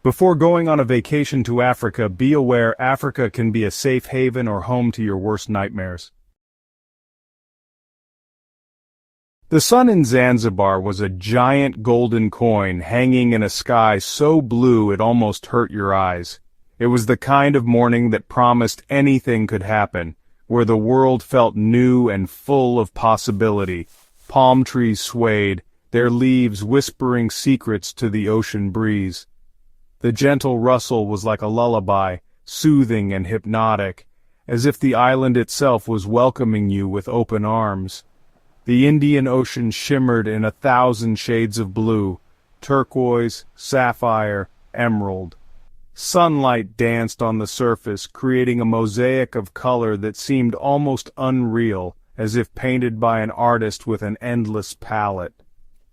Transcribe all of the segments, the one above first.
Before going on a vacation to Africa, be aware Africa can be a safe haven or home to your worst nightmares. The sun in Zanzibar was a giant golden coin hanging in a sky so blue it almost hurt your eyes. It was the kind of morning that promised anything could happen, where the world felt new and full of possibility. Palm trees swayed, their leaves whispering secrets to the ocean breeze. The gentle rustle was like a lullaby, soothing and hypnotic, as if the island itself was welcoming you with open arms. The Indian Ocean shimmered in 1,000 shades of blue, turquoise, sapphire, emerald. Sunlight danced on the surface, creating a mosaic of color that seemed almost unreal, as if painted by an artist with an endless palette.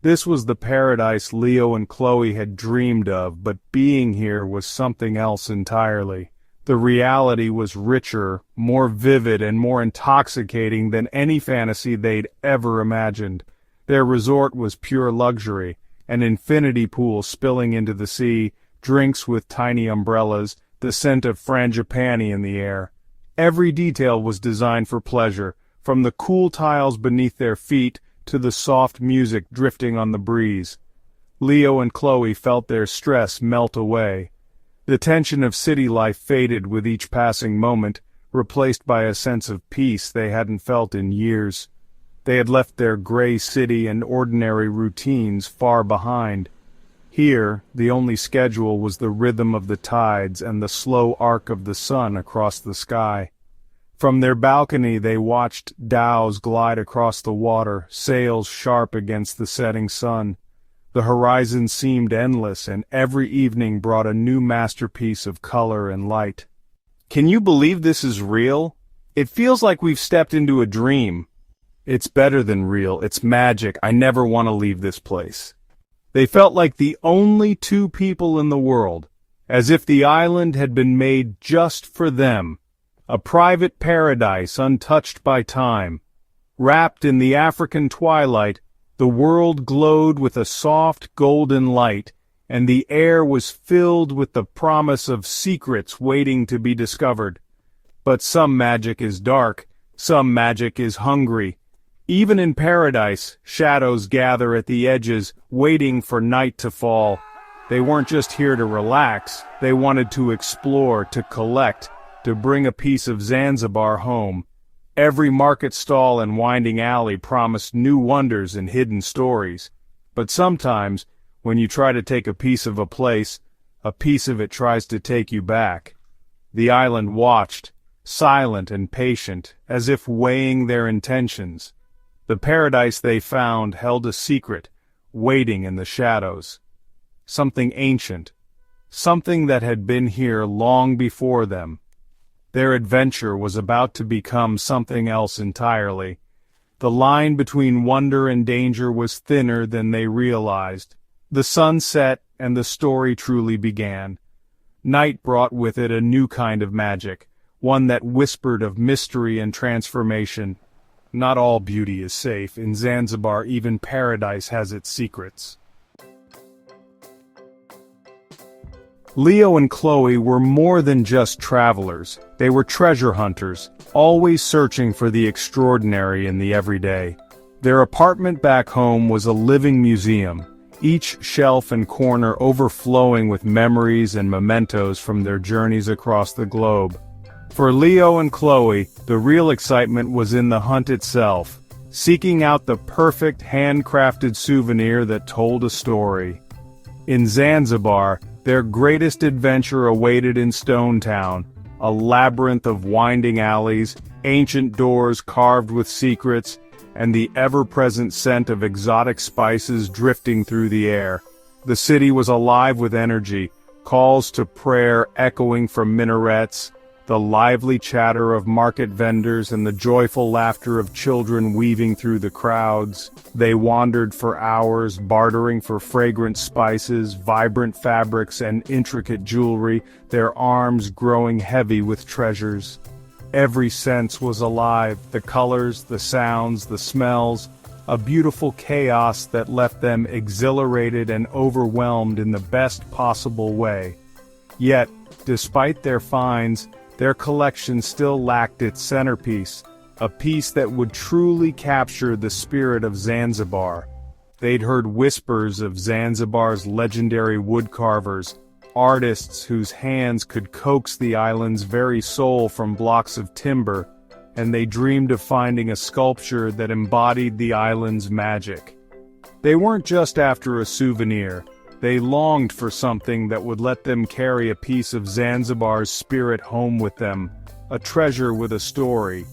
This was the paradise Leo and Chloe had dreamed of, but being here was something else entirely. The reality was richer, more vivid, and more intoxicating than any fantasy they'd ever imagined. Their resort was pure luxury, an infinity pool spilling into the sea, drinks with tiny umbrellas, the scent of frangipani in the air. Every detail was designed for pleasure, from the cool tiles beneath their feet to the soft music drifting on the breeze. Leo and Chloe felt their stress melt away. The tension of city life faded with each passing moment, replaced by a sense of peace they hadn't felt in years. They had left their gray city and ordinary routines far behind. Here, the only schedule was the rhythm of the tides and the slow arc of the sun across the sky. From their balcony they watched dhows glide across the water, sails sharp against the setting sun. The horizon seemed endless, and every evening brought a new masterpiece of color and light. "Can you believe this is real? It feels like we've stepped into a dream." "It's better than real, it's magic, I never want to leave this place." They felt like the only two people in the world, as if the island had been made just for them. A private paradise untouched by time. Wrapped in the African twilight, the world glowed with a soft golden light, and the air was filled with the promise of secrets waiting to be discovered. But some magic is dark, some magic is hungry. Even in paradise, shadows gather at the edges, waiting for night to fall. They weren't just here to relax, they wanted to explore, to collect, to bring a piece of Zanzibar home. Every market stall and winding alley promised new wonders and hidden stories. But sometimes, when you try to take a piece of a place, a piece of it tries to take you back. The island watched, silent and patient, as if weighing their intentions. The paradise they found held a secret, waiting in the shadows. Something ancient, something that had been here long before them. Their adventure was about to become something else entirely. The line between wonder and danger was thinner than they realized. The sun set, and the story truly began. Night brought with it a new kind of magic, one that whispered of mystery and transformation. Not all beauty is safe. In Zanzibar, even paradise has its secrets. Leo and Chloe were more than just travelers. They were treasure hunters, always searching for the extraordinary in the everyday. Their apartment back home was a living museum, each shelf and corner overflowing with memories and mementos from their journeys across the globe. For Leo and Chloe, the real excitement was in the hunt itself, seeking out the perfect handcrafted souvenir that told a story. In Zanzibar, their greatest adventure awaited in Stone Town, a labyrinth of winding alleys, ancient doors carved with secrets, and the ever-present scent of exotic spices drifting through the air. The city was alive with energy, calls to prayer echoing from minarets, the lively chatter of market vendors and the joyful laughter of children weaving through the crowds. They wandered for hours, bartering for fragrant spices, vibrant fabrics, and intricate jewelry, their arms growing heavy with treasures. Every sense was alive, the colors, the sounds, the smells, a beautiful chaos that left them exhilarated and overwhelmed in the best possible way. Yet, despite their finds, their collection still lacked its centerpiece, a piece that would truly capture the spirit of Zanzibar. They'd heard whispers of Zanzibar's legendary woodcarvers, artists whose hands could coax the island's very soul from blocks of timber, and they dreamed of finding a sculpture that embodied the island's magic. They weren't just after a souvenir, they longed for something that would let them carry a piece of Zanzibar's spirit home with them, a treasure with a story.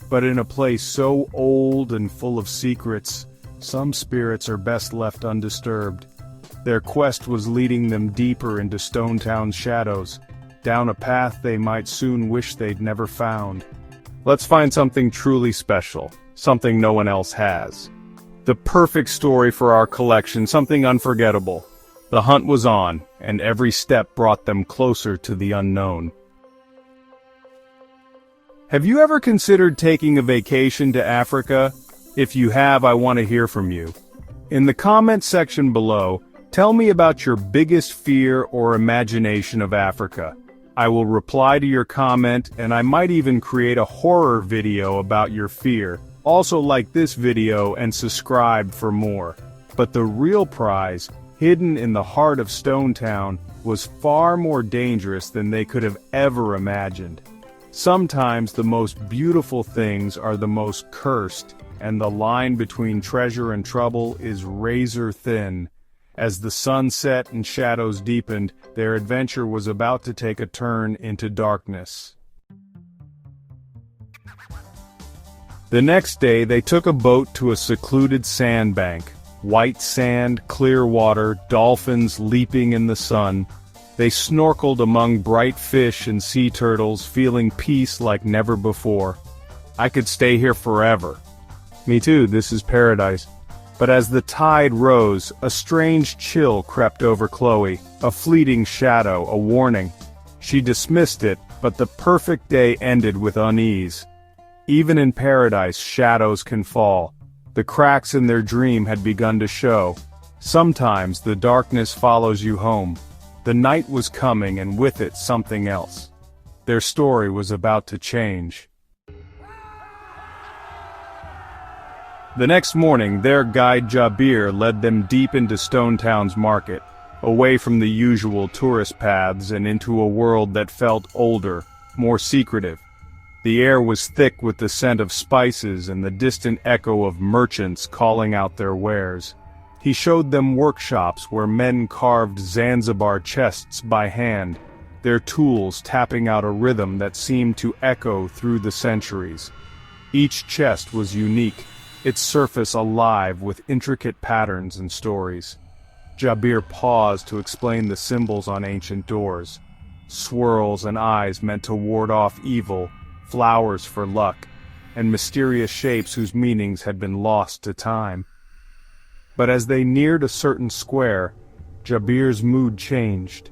But in a place so old and full of secrets, some spirits are best left undisturbed. Their quest was leading them deeper into Stone Town's shadows, down a path they might soon wish they'd never found. Let's find something truly special, something no one else has. The perfect story for our collection, something unforgettable. The hunt was on, and every step brought them closer to the unknown. Have you ever considered taking a vacation to Africa? If you have, I want to hear from you. In the comment section below, tell me about your biggest fear or imagination of Africa. I will reply to your comment, and I might even create a horror video about your fear. Also like this video and subscribe for more. But the real prize, hidden in the heart of Stone Town, was far more dangerous than they could have ever imagined. Sometimes the most beautiful things are the most cursed, and the line between treasure and trouble is razor thin. As the sun set and shadows deepened, their adventure was about to take a turn into darkness. The next day they took a boat to a secluded sandbank. White sand, clear water, dolphins leaping in the sun. They snorkeled among bright fish and sea turtles, feeling peace like never before. I could stay here forever. Me too, this is paradise. But as the tide rose, a strange chill crept over Chloe, a fleeting shadow, a warning. She dismissed it, but the perfect day ended with unease. Even in paradise, shadows can fall. The cracks in their dream had begun to show. Sometimes the darkness follows you home. The night was coming, and with it something else. Their story was about to change. The next morning, their guide Jabir led them deep into Stone Town's market, away from the usual tourist paths and into a world that felt older, more secretive. The air was thick with the scent of spices and the distant echo of merchants calling out their wares. He showed them workshops where men carved Zanzibar chests by hand, their tools tapping out a rhythm that seemed to echo through the centuries. Each chest was unique, its surface alive with intricate patterns and stories. Jabir paused to explain the symbols on ancient doors. Swirls and eyes meant to ward off evil, flowers for luck, and mysterious shapes whose meanings had been lost to time. But as they neared a certain square, Jabir's mood changed.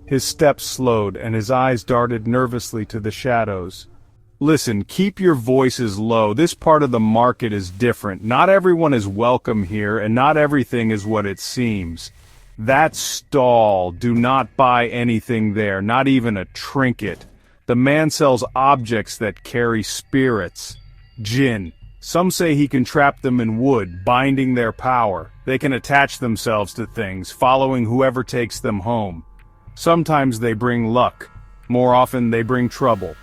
His steps slowed and his eyes darted nervously to the shadows. Listen, keep your voices low. This part of the market is different. Not everyone is welcome here, and not everything is what it seems. That stall, do not buy anything there, not even a trinket. The man sells objects that carry spirits. Jinn. Some say he can trap them in wood, binding their power. They can attach themselves to things, following whoever takes them home. Sometimes they bring luck. More often they bring trouble.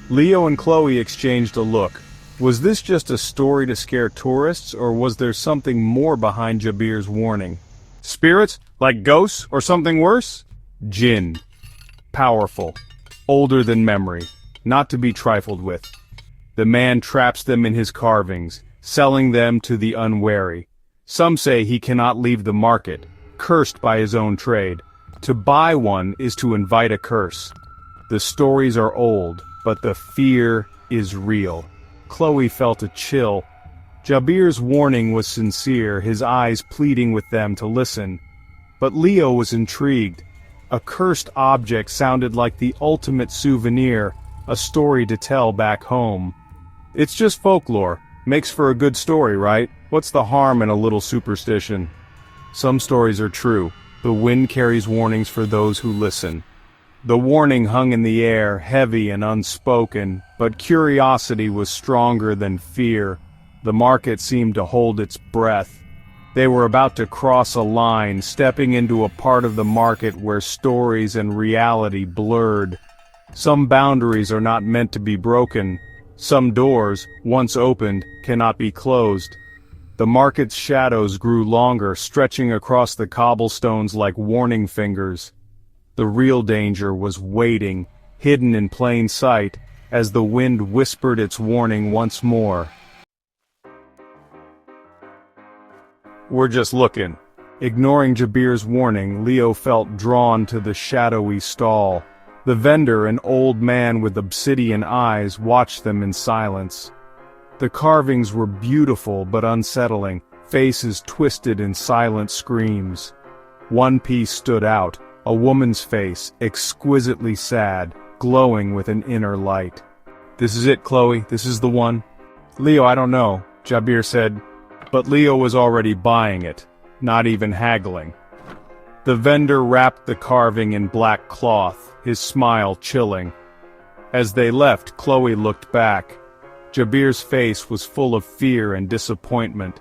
Leo and Chloe exchanged a look. Was this just a story to scare tourists, or was there something more behind Jabir's warning? Spirits? Like ghosts, or something worse? Jinn. Powerful. Older than memory. Not to be trifled with. The man traps them in his carvings, selling them to the unwary. Some say he cannot leave the market, cursed by his own trade. To buy one is to invite a curse. The stories are old, but the fear is real. Chloe felt a chill. Jabir's warning was sincere, his eyes pleading with them to listen. But Leo was intrigued. A cursed object sounded like the ultimate souvenir, a story to tell back home. It's just folklore. Makes for a good story, right? What's the harm in a little superstition? Some stories are true. The wind carries warnings for those who listen. The warning hung in the air, heavy and unspoken, but curiosity was stronger than fear. The market seemed to hold its breath. They were about to cross a line, stepping into a part of the market where stories and reality blurred. Some boundaries are not meant to be broken. Some doors, once opened, cannot be closed. The market's shadows grew longer, stretching across the cobblestones like warning fingers. The real danger was waiting, hidden in plain sight, as the wind whispered its warning once more. "We're just looking." Ignoring Jabir's warning, Leo felt drawn to the shadowy stall. The vendor, an old man with obsidian eyes, watched them in silence. The carvings were beautiful but unsettling, faces twisted in silent screams. One piece stood out. A woman's face, exquisitely sad, glowing with an inner light. "This is it, Chloe, this is the one." "Leo, I don't know," Jabir said. But Leo was already buying it, not even haggling. The vendor wrapped the carving in black cloth, his smile chilling. As they left, Chloe looked back. Jabir's face was full of fear and disappointment.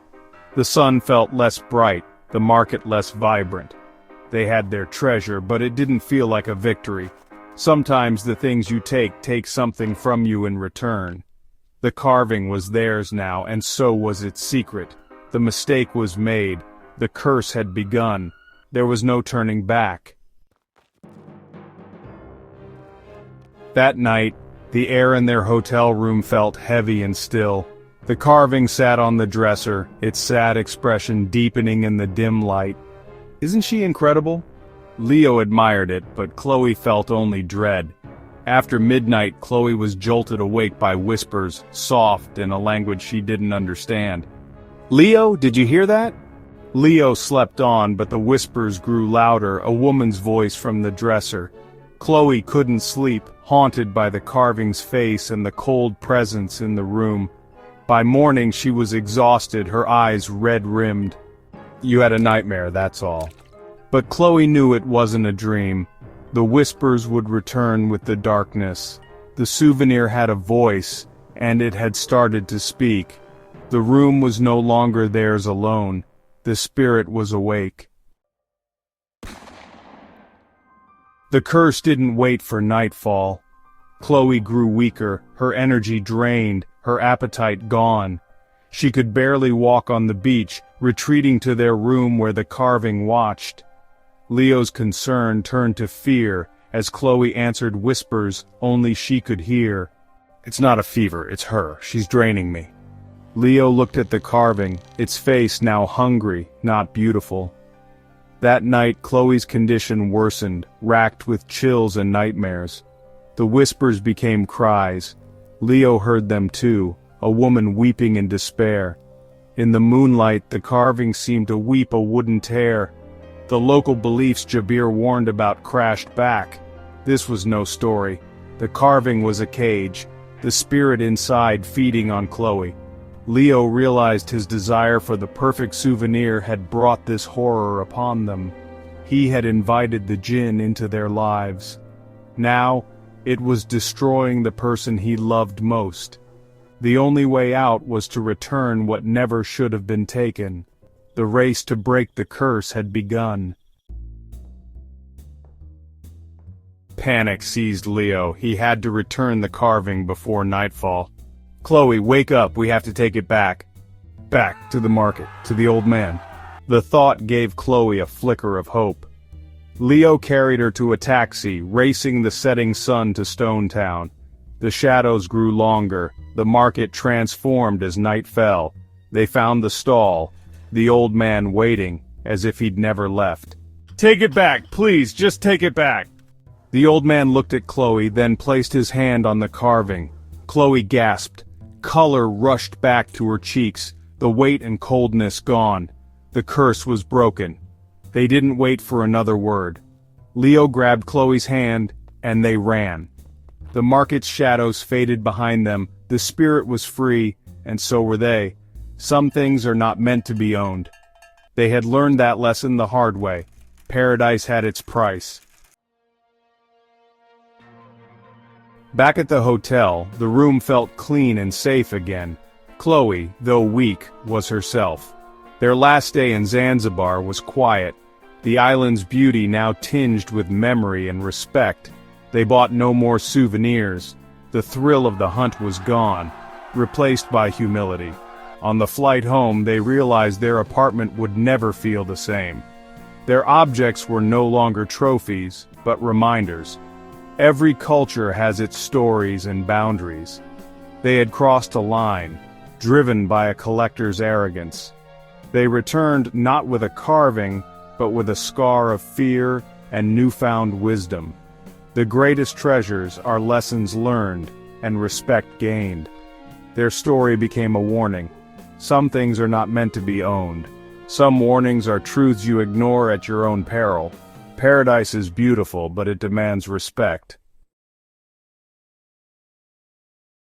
The sun felt less bright, the market less vibrant. They had their treasure, but it didn't feel like a victory. Sometimes the things you take something from you in return. The carving was theirs now, and so was its secret. The mistake was made. The curse had begun. There was no turning back. That night, the air in their hotel room felt heavy and still. The carving sat on the dresser, its sad expression deepening in the dim light. "Isn't she incredible?" Leo admired it, but Chloe felt only dread. After midnight, Chloe was jolted awake by whispers, soft in a language she didn't understand. "Leo, did you hear that?" Leo slept on, but the whispers grew louder, a woman's voice from the dresser. Chloe couldn't sleep, haunted by the carving's face and the cold presence in the room. By morning she was exhausted, her eyes red-rimmed. "You had a nightmare, that's all." But Chloe knew it wasn't a dream. The whispers would return with the darkness. The souvenir had a voice, and it had started to speak. The room was no longer theirs alone. The spirit was awake. The curse didn't wait for nightfall. Chloe grew weaker, her energy drained, her appetite gone. She could barely walk on the beach, retreating to their room where the carving watched. Leo's concern turned to fear as Chloe answered whispers only she could hear. "It's not a fever, it's her. She's draining me." Leo looked at the carving, its face now hungry, not beautiful. That night Chloe's condition worsened, racked with chills and nightmares. The whispers became cries. Leo heard them too, a woman weeping in despair. In the moonlight, the carving seemed to weep a wooden tear. The local beliefs Jabir warned about crashed back. This was no story. The carving was a cage, the spirit inside feeding on Chloe. Leo realized his desire for the perfect souvenir had brought this horror upon them. He had invited the jinn into their lives. Now, it was destroying the person he loved most. The only way out was to return what never should have been taken. The race to break the curse had begun. Panic seized Leo. He had to return the carving before nightfall. "Chloe, wake up, we have to take it back." Back to the market, to the old man. The thought gave Chloe a flicker of hope. Leo carried her to a taxi, racing the setting sun to Stone Town. The shadows grew longer, the market transformed as night fell. They found the stall, the old man waiting, as if he'd never left. "Take it back, please, just take it back." The old man looked at Chloe, then placed his hand on the carving. Chloe gasped. Color rushed back to her cheeks, the weight and coldness gone. The curse was broken. They didn't wait for another word. Leo grabbed Chloe's hand, and they ran. The market's shadows faded behind them, the spirit was free, and so were they. Some things are not meant to be owned. They had learned that lesson the hard way. Paradise had its price. Back at the hotel, the room felt clean and safe again. Chloe, though weak, was herself. Their last day in Zanzibar was quiet, the island's beauty now tinged with memory and respect. They bought no more souvenirs. The thrill of the hunt was gone, replaced by humility. On the flight home, they realized their apartment would never feel the same. Their objects were no longer trophies, but reminders. Every culture has its stories and boundaries. They had crossed a line, driven by a collector's arrogance. They returned not with a carving, but with a scar of fear and newfound wisdom. The greatest treasures are lessons learned and respect gained. Their story became a warning. Some things are not meant to be owned. Some warnings are truths you ignore at your own peril. Paradise is beautiful, but it demands respect.